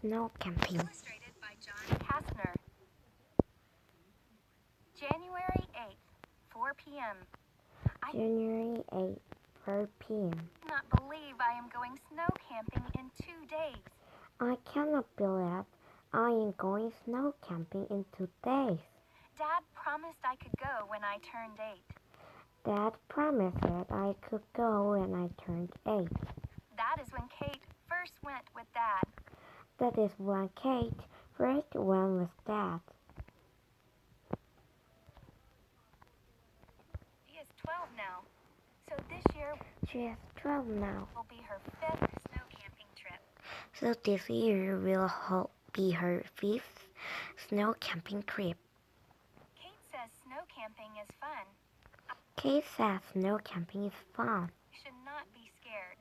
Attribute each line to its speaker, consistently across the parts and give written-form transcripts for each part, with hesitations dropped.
Speaker 1: Snow camping.
Speaker 2: Illustrated by John Kastner. January 8th, 4 p.m.
Speaker 1: January 8th, 4 p.m.
Speaker 2: I cannot believe I am going snow camping in 2 days.
Speaker 1: I cannot believe I am going snow camping in 2 days.
Speaker 2: Dad promised I could go when I turned 8.
Speaker 1: Dad promised that I could go when I turned 8.
Speaker 2: That is when Kate first went with Dad.
Speaker 1: That is when Kate first went with Dad.
Speaker 2: She is 12 now, so this year
Speaker 1: She is 12 now,
Speaker 2: will be her 5th snow camping trip.
Speaker 1: so this year will be her 5th snow camping trip.
Speaker 2: Kate says snow camping is fun.
Speaker 1: Kate says snow camping is fun.
Speaker 2: You should not be scared,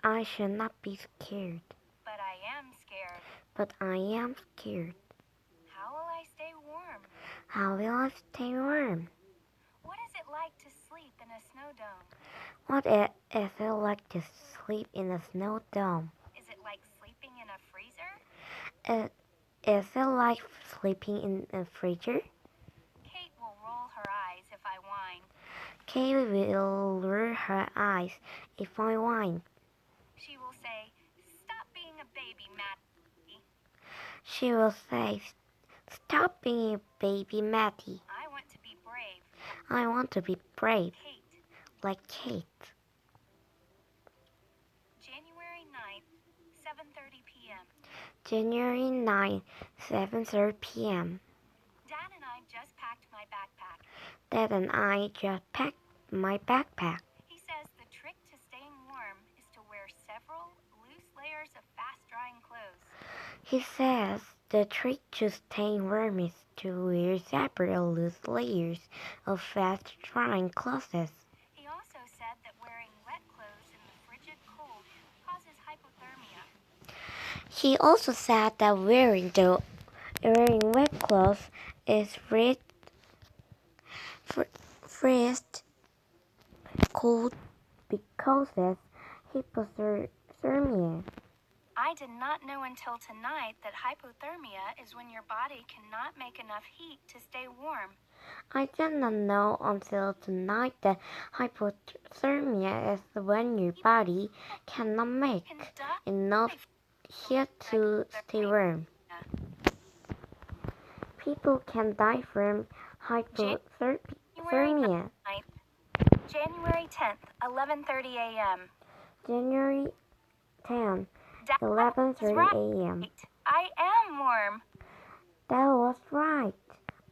Speaker 1: I should not be scared,
Speaker 2: but I am scared.
Speaker 1: but I am scared.
Speaker 2: How will I stay warm?
Speaker 1: How will I stay warm?
Speaker 2: What is it like to sleep in a snow dome?
Speaker 1: What is it like to sleep in a snow dome?
Speaker 2: Is it like sleeping in a freezer?
Speaker 1: Is it like sleeping in a freezer?
Speaker 2: Kate will roll her eyes if I whine.
Speaker 1: Kate will roll her eyes if I whine.
Speaker 2: She will say, "Stop being a baby, Maddie."
Speaker 1: She will say, "Stop being a baby, Matty.
Speaker 2: I want to be brave.
Speaker 1: I want to be brave,
Speaker 2: Kate.
Speaker 1: like Kate."
Speaker 2: January 9th, 7:30 p.m.
Speaker 1: January 9, 7:30 p.m.
Speaker 2: Dad and I just packed my backpack.
Speaker 1: Dad and I just packed my backpack.
Speaker 2: He says the trick to staying warm is to wear several loose layers of fast-drying clothes.
Speaker 1: He says the trick to staying warm is to wear several loose layers of fast-drying clothes.
Speaker 2: He also said that wearing wet clothes in the frigid cold causes hypothermia.
Speaker 1: He also said that wearing wet clothes is freeze cold because it's hypothermia.
Speaker 2: I did not know until tonight that hypothermia is when your body cannot make enough heat to stay warm.
Speaker 1: I did not know until tonight that hypothermia is when your body cannot make enough heat to stay warm. People can die from hypothermia.
Speaker 2: January 10th, 11:30 a.m.
Speaker 1: January 10,
Speaker 2: Dad was
Speaker 1: 11:30
Speaker 2: right.
Speaker 1: a.m.
Speaker 2: I am warm.
Speaker 1: That was right.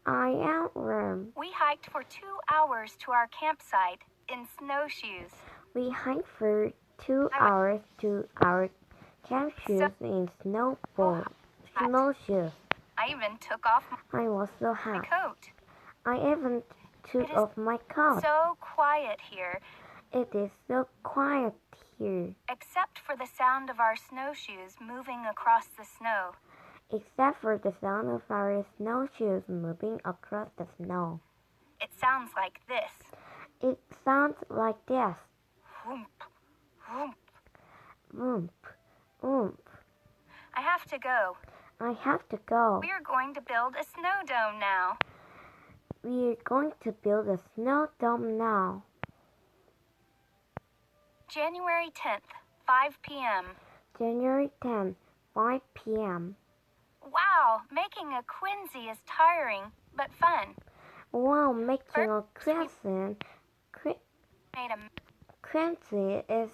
Speaker 1: I am warm.
Speaker 2: We hiked for 2 hours to our campsite in snowshoes.
Speaker 1: We hiked for 2 hours to our campsite in snowshoes.
Speaker 2: I even took off
Speaker 1: I was so
Speaker 2: my
Speaker 1: hot.
Speaker 2: coat.
Speaker 1: I even took
Speaker 2: It is
Speaker 1: off my coat.
Speaker 2: So quiet here,
Speaker 1: It is so quiet here,
Speaker 2: except for the sound of our snowshoes moving across the snow.
Speaker 1: except for the sound of our snowshoes moving across the snow.
Speaker 2: It sounds like this.
Speaker 1: It sounds like this.
Speaker 2: Whoomp, whoomp.
Speaker 1: Whoomp, whoomp.
Speaker 2: I have to go.
Speaker 1: I have to go.
Speaker 2: We are going to build a snow dome now.
Speaker 1: We are going to build a snow dome now.
Speaker 2: January 10th, 5 p.m.
Speaker 1: January 10, 5 p.m.
Speaker 2: Wow, making a quinzy is tiring, but fun.
Speaker 1: Wow, making a quincy is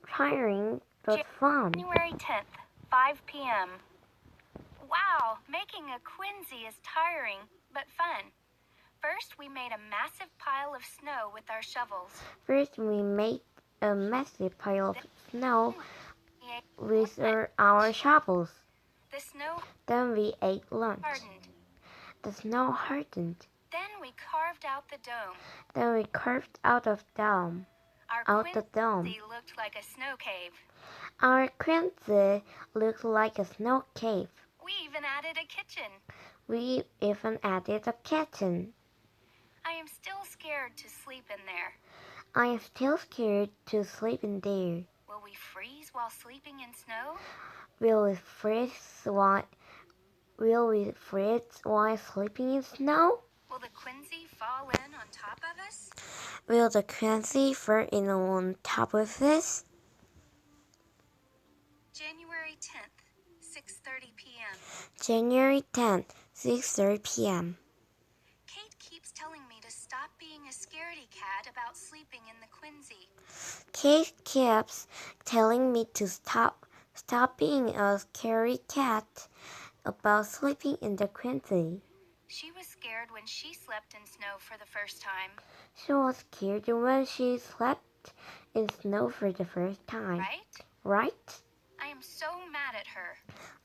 Speaker 1: tiring but fun.
Speaker 2: January 10th, 5 p.m. Wow, making a quinzy is tiring, but fun. First, we made a massive pile of snow with our shovels.
Speaker 1: First, we made a massive pile of snow with our shovels.
Speaker 2: The snow
Speaker 1: Then we ate lunch.
Speaker 2: hardened.
Speaker 1: The snow hardened.
Speaker 2: Then we carved out the dome.
Speaker 1: Then we carved out the dome.
Speaker 2: Our quinzy looked like a snow cave.
Speaker 1: Our quincy looked like a snow cave.
Speaker 2: We even added a kitchen.
Speaker 1: We even added a kitchen.
Speaker 2: I am still scared to sleep in there.
Speaker 1: I am still scared to sleep in there.
Speaker 2: Will we freeze while sleeping in snow?
Speaker 1: Will we freeze while sleeping in snow?
Speaker 2: Will the quinsy fall in on top of us?
Speaker 1: Will the quinsy fall in on top of us?
Speaker 2: January 10th, 6:30 p.m.
Speaker 1: January 10th, 6:30 p.m.
Speaker 2: Kate keeps telling me to stop being a scaredy cat about sleeping in the quinsy.
Speaker 1: Kate keeps telling me to stop being a scary cat about sleeping in the quinsy.
Speaker 2: She was scared when she slept in snow for the first time.
Speaker 1: She was scared when she slept in snow for the first time. Right?
Speaker 2: I am so mad at her.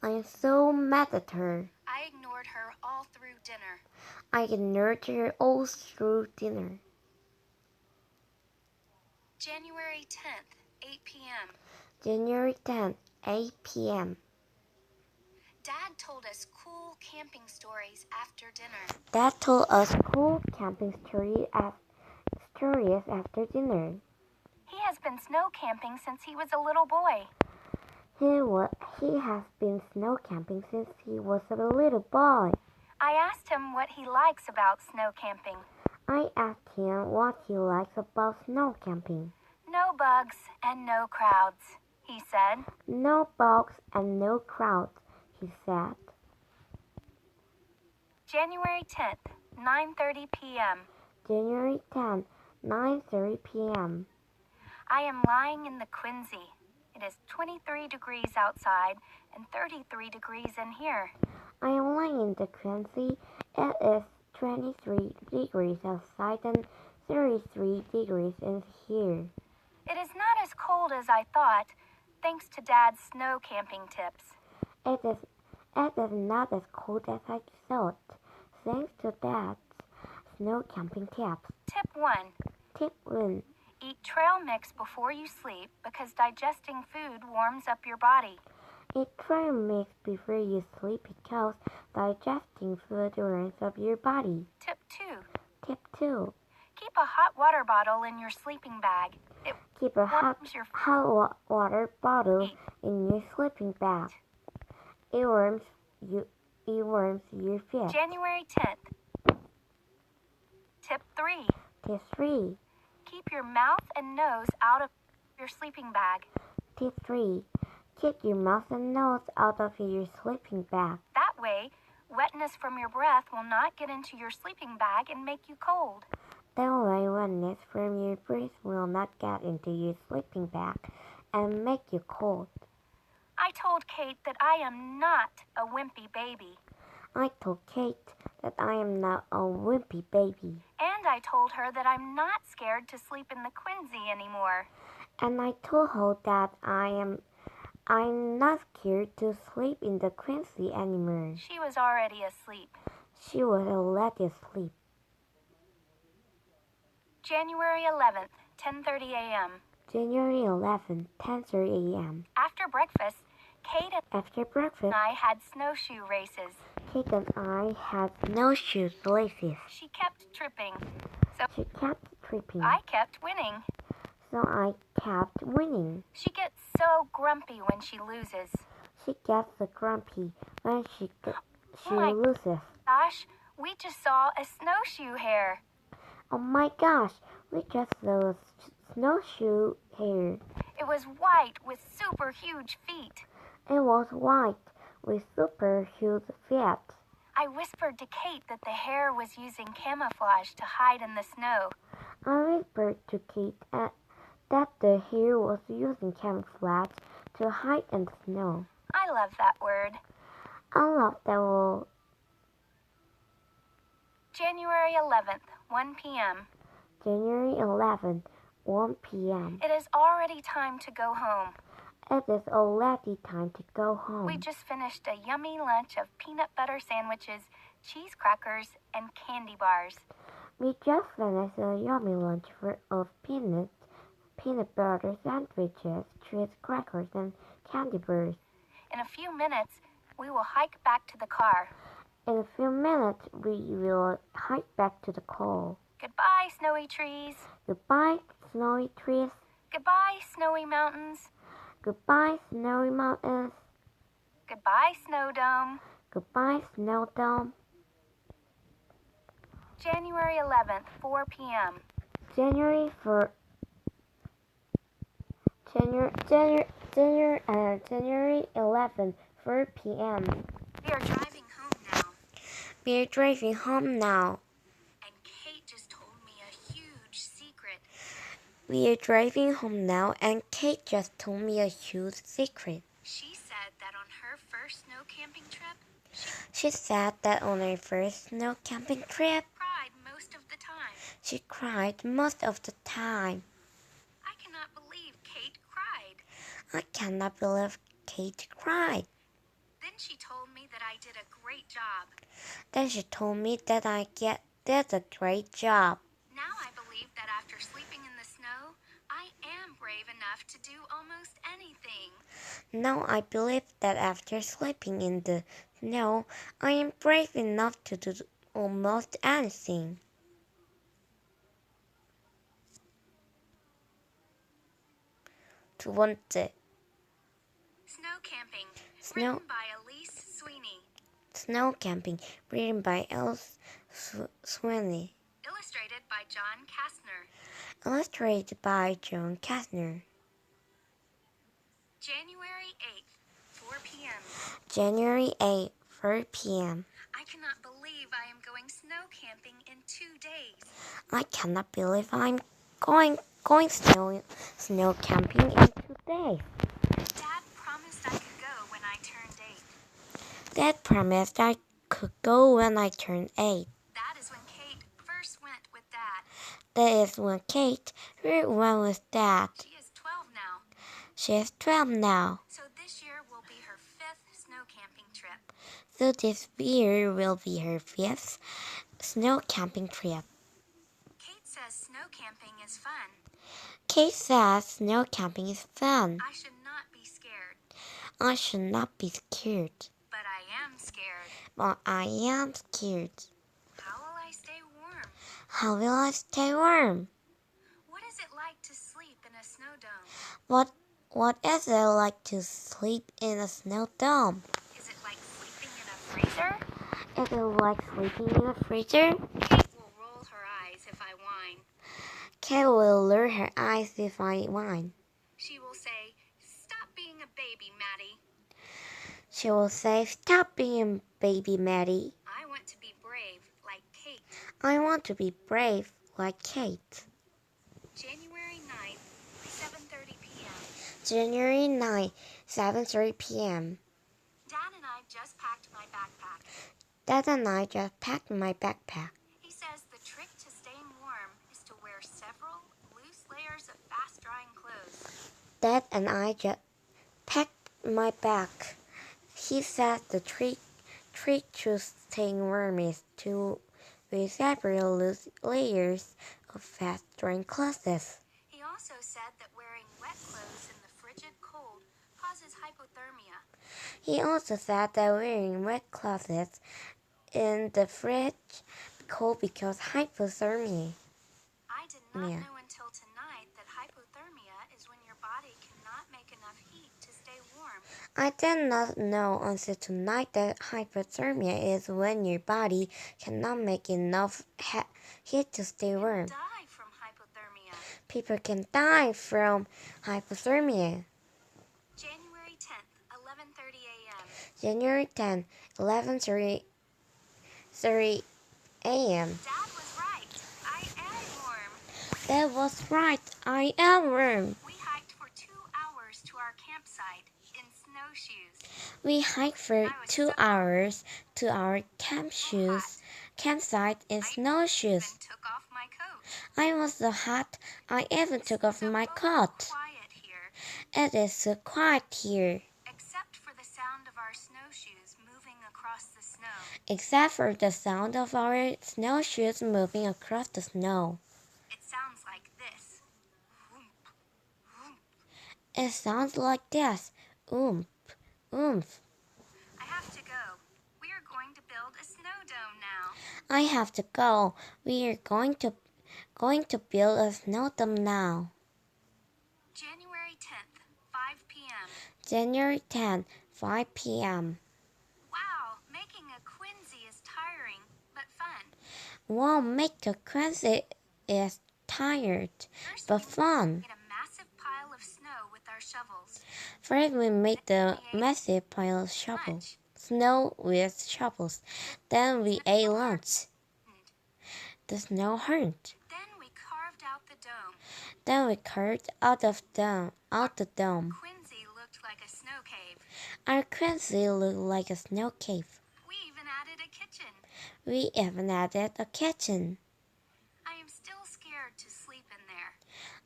Speaker 1: I am so mad at her.
Speaker 2: I ignored her all through dinner.
Speaker 1: I ignored her all through dinner.
Speaker 2: January 10th, 8 p.m.
Speaker 1: January 10th, 8 p.m.
Speaker 2: Dad told us cool camping stories after dinner.
Speaker 1: Dad told us cool camping stories after dinner.
Speaker 2: He has been snow camping since he was a little boy.
Speaker 1: He has been snow camping since he was a little boy.
Speaker 2: I asked him what he likes about snow camping.
Speaker 1: I asked him what he likes about snow camping.
Speaker 2: No bugs and no crowds, he said.
Speaker 1: No bugs and no crowds, he said.
Speaker 2: January 10th, 9:30 p.m.
Speaker 1: January 10th, 9:30 p.m.
Speaker 2: I am lying in the quinsy. It is 23 degrees outside and 33 degrees in here.
Speaker 1: I am lying in the quinsy. It is 23 degrees outside and 33 degrees in here.
Speaker 2: It is not as cold as I thought, thanks to Dad's snow camping tips.
Speaker 1: It is not as cold as I thought, thanks to Dad's snow camping tips.
Speaker 2: Tip 1.
Speaker 1: Tip 1.
Speaker 2: Eat trail mix before you sleep because digesting food warms up your body.
Speaker 1: Eat trail mix before you sleep because digesting food warms up your body.
Speaker 2: Tip 2.
Speaker 1: Tip 2.
Speaker 2: Keep a hot water bottle in your sleeping bag.
Speaker 1: Keep a hot water bottle in your sleeping bag. It warms your feet.
Speaker 2: January 10th. Tip 3.
Speaker 1: Tip 3.
Speaker 2: Keep your mouth and nose out of your sleeping bag.
Speaker 1: Tip 3. Keep your mouth and nose out of your sleeping bag.
Speaker 2: That way, wetness from your breath will not get into your sleeping bag and make you cold.
Speaker 1: That way, wetness from your breath will not get into your sleeping bag and make you cold.
Speaker 2: I told Kate that I am not a wimpy baby.
Speaker 1: I told Kate that I am not a wimpy baby.
Speaker 2: And I told her that I'm not scared to sleep in the quinsy anymore.
Speaker 1: And I told her that I'm not scared to sleep in the quinsy anymore.
Speaker 2: She was already asleep.
Speaker 1: She was already asleep.
Speaker 2: January 11th, 10:30 a.m.
Speaker 1: January 11th, 10:30 a.m.
Speaker 2: After breakfast, Kate and I had snowshoe races.
Speaker 1: Kate and I had snowshoe races.
Speaker 2: She kept tripping.
Speaker 1: She kept tripping.
Speaker 2: I kept winning.
Speaker 1: So I kept winning.
Speaker 2: She gets so grumpy when she loses.
Speaker 1: She gets so grumpy when she loses.
Speaker 2: Gosh, we just saw a snowshoe hare.
Speaker 1: Oh my gosh, we just saw a snowshoe hare.
Speaker 2: It was white with super huge feet.
Speaker 1: It was white with super huge feet.
Speaker 2: I whispered to Kate that the hare was using camouflage to hide in the snow.
Speaker 1: I whispered to Kate that the hare was using camouflage to hide in the snow.
Speaker 2: I love that word.
Speaker 1: I love that word.
Speaker 2: January 11th, 1 p.m.
Speaker 1: January 11th, 1 p.m.
Speaker 2: It is already time to go home.
Speaker 1: It is already time to go home.
Speaker 2: We just finished a yummy lunch of peanut butter sandwiches, cheese crackers, and candy bars.
Speaker 1: We just finished a yummy lunch of peanut butter sandwiches, cheese crackers, and candy bars.
Speaker 2: In a few minutes, we will hike back to the car.
Speaker 1: In a few minutes, we will hike back to the car.
Speaker 2: Goodbye, snowy trees.
Speaker 1: Goodbye, snowy trees.
Speaker 2: Goodbye, snowy mountains.
Speaker 1: Goodbye, snowy mountains.
Speaker 2: Goodbye, Snow Dome.
Speaker 1: Goodbye, snow dome.
Speaker 2: January 11th, 4 p.m.
Speaker 1: January 11th, 4 p.m.
Speaker 2: We are driving home now.
Speaker 1: We're driving home now.
Speaker 2: And Kate just told me a huge secret.
Speaker 1: We're driving home now, and Kate just told me a huge secret.
Speaker 2: She said that on her first snow camping trip,
Speaker 1: She said that on her first snow camping trip,
Speaker 2: cried most of the time.
Speaker 1: she cried most of the time.
Speaker 2: I cannot believe Kate cried.
Speaker 1: I cannot believe Kate cried.
Speaker 2: Then she told me that I did a great job.
Speaker 1: Then she told me that I did a great job.
Speaker 2: Now I believe that after sleeping in the snow, I am brave enough to do almost anything.
Speaker 1: Now I believe that after sleeping in the snow, I am brave enough to do almost anything. 두 번째,
Speaker 2: Snow Camping,
Speaker 1: Snow-
Speaker 2: written by Elise Sweeney.
Speaker 1: Snow Camping, written by Elise Sweeney.
Speaker 2: Illustrated by John Kastner.
Speaker 1: Illustrated by John Kastner.
Speaker 2: January 8th, 4 p.m.
Speaker 1: January 8, 4 p.m.
Speaker 2: I cannot believe I am going snow camping in 2 days.
Speaker 1: I cannot believe I'm going snow camping in 2 days.
Speaker 2: Dad promised I could go when I turned 8.
Speaker 1: Dad promised I could go when I turned 8.
Speaker 2: That is when Kate first went with Dad.
Speaker 1: That is when Kate went with Dad.
Speaker 2: She is 12 now.
Speaker 1: She is 12 now,
Speaker 2: So this year will be her 5th snow camping trip.
Speaker 1: so this year will be her 5th snow camping trip.
Speaker 2: Kate says snow camping is fun.
Speaker 1: Kate says snow camping is fun.
Speaker 2: I should not be scared.
Speaker 1: I should not be scared,
Speaker 2: But I am scared.
Speaker 1: but I am scared.
Speaker 2: How will I stay warm?
Speaker 1: How will I stay warm?
Speaker 2: What is it like to sleep in a snow dome?
Speaker 1: What is it like to sleep in a snow dome?
Speaker 2: Is it like sleeping in a freezer?
Speaker 1: Is it like sleeping in a freezer?
Speaker 2: Kate will roll her eyes if I whine.
Speaker 1: Kate will roll her eyes if I whine.
Speaker 2: She will say, "Stop being a baby, Maddie.
Speaker 1: She will say, "Stop being baby Maddie.
Speaker 2: I want to be brave like Kate."
Speaker 1: I want to be brave like Kate."
Speaker 2: January 9th, 7:30 p.m.
Speaker 1: January 9, 7:30 p.m.
Speaker 2: Dad and I just packed my backpack.
Speaker 1: Dad and I just packed my backpack.
Speaker 2: He says the trick to staying warm is to wear several loose layers of fast-drying clothes.
Speaker 1: Dad and I just packed my bag. He said the trick to staying warm is to wear several loose layers of fast-drying clothes.
Speaker 2: He also said that wearing wet clothes in the frigid cold causes hypothermia.
Speaker 1: He also said that wearing wet clothes in the fridge cold because hypothermia.
Speaker 2: I did not
Speaker 1: Yeah.
Speaker 2: know until tonight that hypothermia is when your body cannot make enough heat to stay warm.
Speaker 1: I did not know until tonight that hypothermia is when your body cannot make enough heat to stay warm.
Speaker 2: Die from hypothermia.
Speaker 1: People can die from hypothermia.
Speaker 2: January 10th, 11:30 a.m.
Speaker 1: January 10, 11:30 a.m.
Speaker 2: Dad was right. I am warm.
Speaker 1: That was right. I am warm.
Speaker 2: We hiked for 2 hours to our campsite in snowshoes.
Speaker 1: We hiked for 2 hours to our campsite in snowshoes.
Speaker 2: Then took off my coat.
Speaker 1: I was so hot, I even took off my coat.
Speaker 2: Quiet here,
Speaker 1: It is so quiet here,
Speaker 2: except for the sound of our snowshoes moving across the snow.
Speaker 1: except for the sound of our snowshoes moving across the snow.
Speaker 2: It sounds like this. Whoomp, whoomp.
Speaker 1: It sounds like this. Oomph, oomph.
Speaker 2: I have to go. We are going to build a snow dome now.
Speaker 1: I have to go. We are going to build a snow dome now.
Speaker 2: January 10th, 5 p.m.
Speaker 1: January 10, 5 p.m.
Speaker 2: Wow, making a quinzy is tiring, but fun.
Speaker 1: Wow, make a quiz is tired,
Speaker 2: First,
Speaker 1: but
Speaker 2: we
Speaker 1: fun.
Speaker 2: made a massive pile of snow with our shovels.
Speaker 1: First, we made the massive pile of shovels, snow with shovels. Then we ate lunch. The snow hurt.
Speaker 2: Then we carved out the dome.
Speaker 1: Then we carved out the dome.
Speaker 2: Quincy looked like a snow cave.
Speaker 1: Our quincy looked like a snow cave.
Speaker 2: We even added a kitchen.
Speaker 1: We even added a kitchen.
Speaker 2: I am still scared to sleep in there.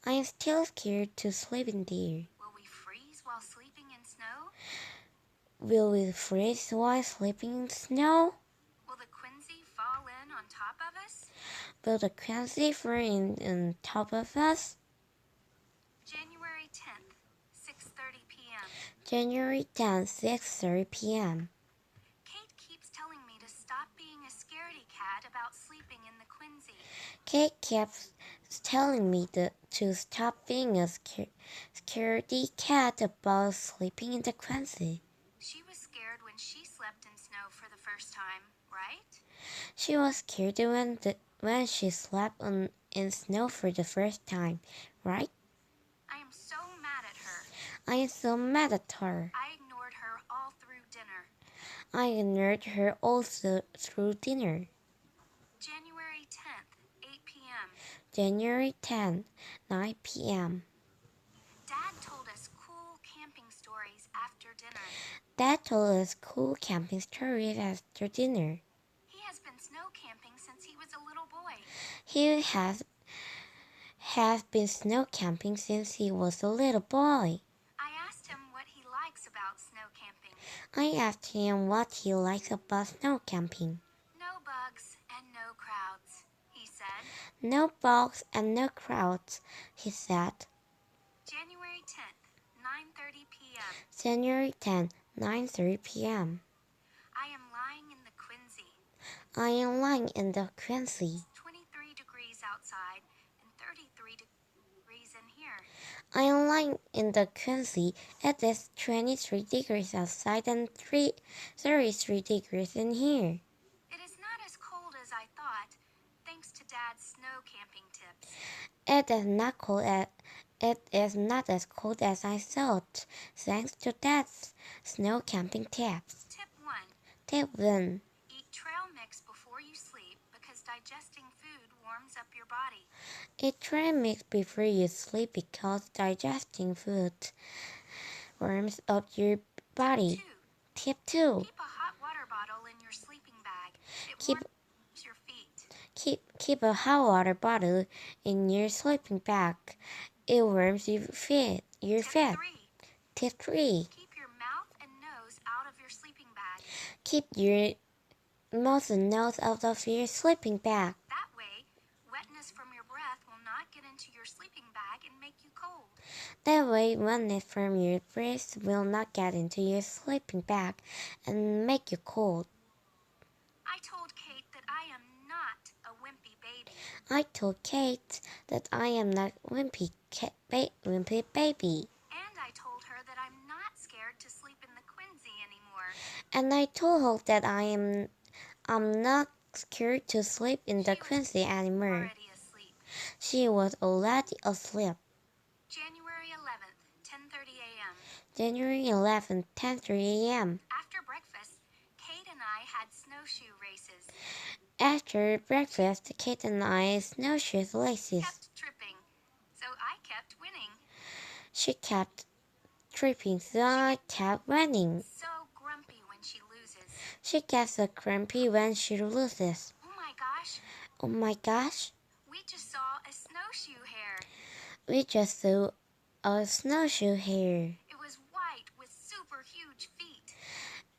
Speaker 1: I am still scared to sleep in there.
Speaker 2: Will we freeze while sleeping in snow?
Speaker 1: Will we freeze while sleeping in snow?
Speaker 2: Will the quinzy fall in on top of us?
Speaker 1: Will the quincy fall in on top of us?
Speaker 2: January 10th, 6:30 p.m.
Speaker 1: January 10th, 6:30 p.m.
Speaker 2: Kate keeps telling me to stop being a scaredy cat about sleeping in the quinzy.
Speaker 1: Kate kept telling me to stop being a scaredy cat about sleeping in the quincy.
Speaker 2: She was scared when she slept in snow for the first time, right?
Speaker 1: She was scared when she slept in snow for the first time, right?
Speaker 2: I am so mad at her.
Speaker 1: I am so mad at her.
Speaker 2: I ignored her all through dinner.
Speaker 1: I ignored her also through dinner.
Speaker 2: January 10th, 8 p.m.
Speaker 1: January 10, 9 p.m.
Speaker 2: Dad told us cool camping stories after dinner.
Speaker 1: Dad told us cool camping stories after dinner.
Speaker 2: He has been snow camping since he was a little boy.
Speaker 1: He has been snow camping since he was a little boy.
Speaker 2: I asked him what he likes about snow camping.
Speaker 1: I asked him what he likes about snow camping.
Speaker 2: No bugs and no crowds, he said.
Speaker 1: No bugs and no crowds, he said.
Speaker 2: January 10th, 9:30 p.m.
Speaker 1: January 10, 9:30 p.m.
Speaker 2: I am lying in the quinzy.
Speaker 1: I am lying in the quincy.
Speaker 2: 23 degrees outside and 33 degrees in here.
Speaker 1: I am lying in the quincy. It is 23 degrees outside and 33 degrees in here.
Speaker 2: It is not as cold as I thought, thanks to Dad's snow camping tips.
Speaker 1: It is not as cold as I thought, thanks to Dad's snow camping tips.
Speaker 2: Tip 1.
Speaker 1: Tip 1.
Speaker 2: Eat trail mix before you sleep because digesting food warms up your body.
Speaker 1: Eat trail mix before you sleep because digesting food warms up your body. Tip 2.
Speaker 2: Keep a hot water bottle in your sleeping bag. It
Speaker 1: Keep-
Speaker 2: warms your feet.
Speaker 1: Keep a hot water bottle in your sleeping bag. It warms your feet.
Speaker 2: Tip 3.
Speaker 1: Tip 3.
Speaker 2: Keep your mouth and nose out of your sleeping bag.
Speaker 1: Keep your mouth and nose out of your sleeping bag.
Speaker 2: That way, wetness from your breath will not get into your sleeping bag and make you cold.
Speaker 1: That way, wetness from your breath will not get into your sleeping bag and make you cold.
Speaker 2: I told Kate that I am not a wimpy baby.
Speaker 1: I told Kate that I am not wimpy baby.
Speaker 2: And I told her that I'm not scared to sleep in the quinzy anymore.
Speaker 1: And I told her that I'm not scared to sleep in the quincy anymore.
Speaker 2: Already asleep.
Speaker 1: She was already asleep.
Speaker 2: January 11th, 10:30 a.m.
Speaker 1: January 11th, 10:30 a.m.
Speaker 2: After breakfast, Kate and I had snowshoe races.
Speaker 1: After breakfast, Kate and I snowshoe races.
Speaker 2: Kept tripping, so I kept winning.
Speaker 1: She kept tripping, so I kept running.
Speaker 2: So grumpy when she loses.
Speaker 1: She gets so grumpy when she loses.
Speaker 2: Oh my gosh,
Speaker 1: Oh my gosh,
Speaker 2: we just saw a snowshoe hare.
Speaker 1: we just saw a snowshoe hare.
Speaker 2: It was white with super huge feet.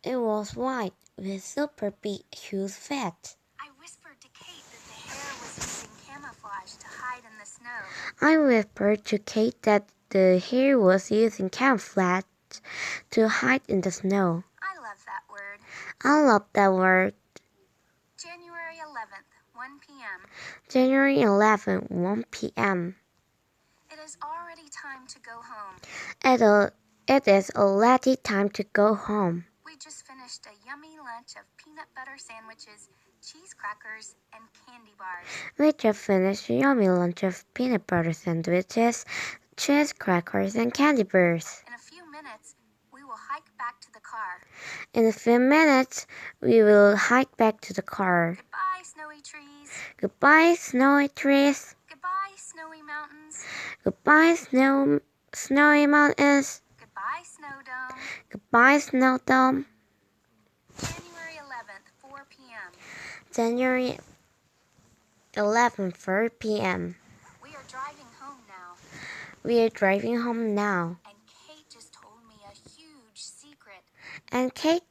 Speaker 1: It was white with super big, huge feet.
Speaker 2: I whispered to Kate that the hare was using camouflage to hide in the snow.
Speaker 1: I whispered to Kate that the hare was using camouflage to hide in the snow.
Speaker 2: I love that word.
Speaker 1: I love that word.
Speaker 2: January 11th, 1 p.m.
Speaker 1: January 11th, 1 p.m.
Speaker 2: It is already time to go home.
Speaker 1: It is already time to go home.
Speaker 2: We just finished a yummy lunch of peanut butter sandwiches, cheese crackers, and candy bars.
Speaker 1: We just finished a yummy lunch of peanut butter sandwiches, cheese crackers, and candy bars.
Speaker 2: In a few minutes, we will hike back to the car.
Speaker 1: In a few minutes, we will hike back to the car.
Speaker 2: Goodbye, snowy trees.
Speaker 1: Goodbye, snowy trees.
Speaker 2: Goodbye, snowy mountains.
Speaker 1: Goodbye, snowy mountains.
Speaker 2: Goodbye, snow dome.
Speaker 1: Goodbye, snow dome.
Speaker 2: January 11th, 4 p.m.
Speaker 1: January 11, 4 p.m.
Speaker 2: We are driving home now.
Speaker 1: We are driving home now.
Speaker 2: And Kate just told me a huge secret.
Speaker 1: And Kate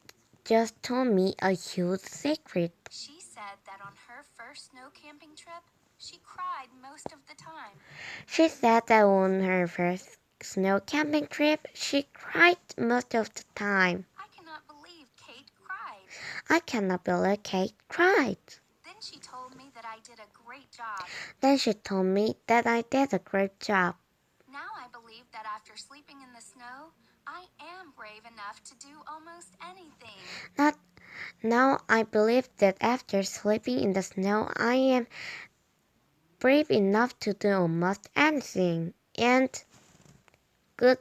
Speaker 1: just told me a huge secret.
Speaker 2: She said that on her first snow camping trip, she cried most of the time.
Speaker 1: She said that on her first snow camping trip, she cried most of the time.
Speaker 2: I cannot believe Kate cried.
Speaker 1: I cannot believe Kate cried.
Speaker 2: Then she told me that I did a great job.
Speaker 1: Then she told me that I did a great job.
Speaker 2: Now I believe that after sleeping in the snow, I am brave enough to do almost anything.
Speaker 1: Now I believe that after sleeping in the snow, I am brave enough to do almost anything. And good